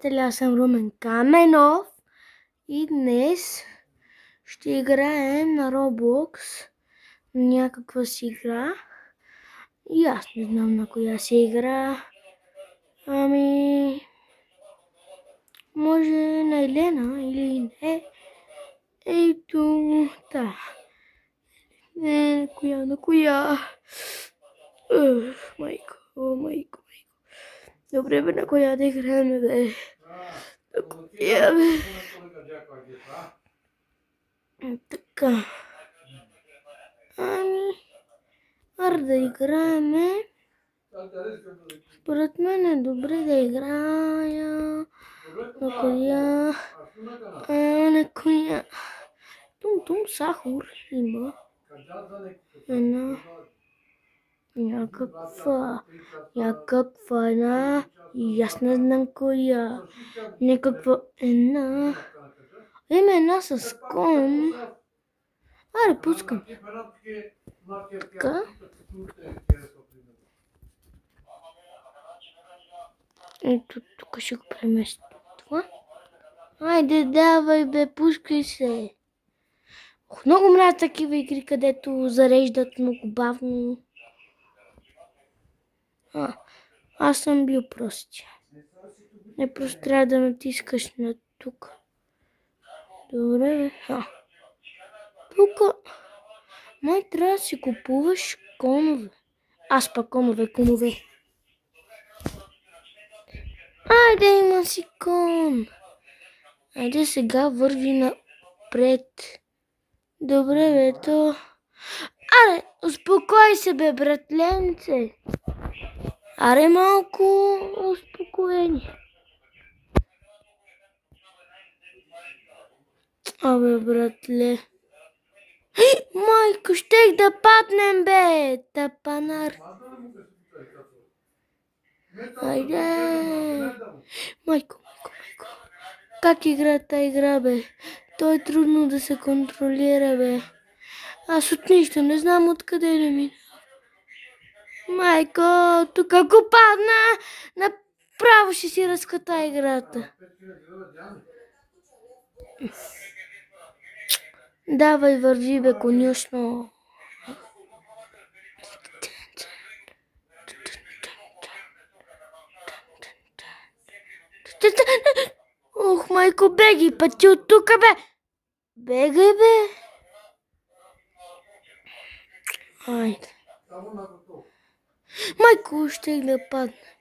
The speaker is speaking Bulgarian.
приятели, аз съм Румен Каменов и днес ще играем на Roblox някаква си игра. И аз не знам на коя си игра. Може на Елена или не. Ето, да. Не, на коя? Майко. Добре бе, на коя да играем, бе? Така. Ар да играем. Според мен е добре да играя. На коя? Тум Сахур има. Някаква една. И аз не знам коя. Някаква една. Има една с кон. Аре, пускам. Така. Ето, тук ще го преместя това. Айде, давай бе, пускай се. Много мразя такива игри, където зареждат много бавно. Аз съм бил простия. Не, просто трябва да натискаш на тук. Добре, бе. Тук. Май трябва да си купуваш конове. Аз пък конове. Айде, има си кон. Айде сега върви напред. Добре, бе, то. Аре, успокой се, бе, братленце. Аре, малко успокоение. Абе, братле. Майко, щех да паднем, бе, тапанар. Айде. Майко. Как игра тази игра, бе? То е трудно да се контролира, бе. Аз от нищо не знам откъде не мина. Майко, тук ако падна, направо ще си разката играта. Давай, върви, бе, конюшно. Ох, майко, беги, пъти от тук, бе. Бегай, бе. Айде. Майко, ще да падне.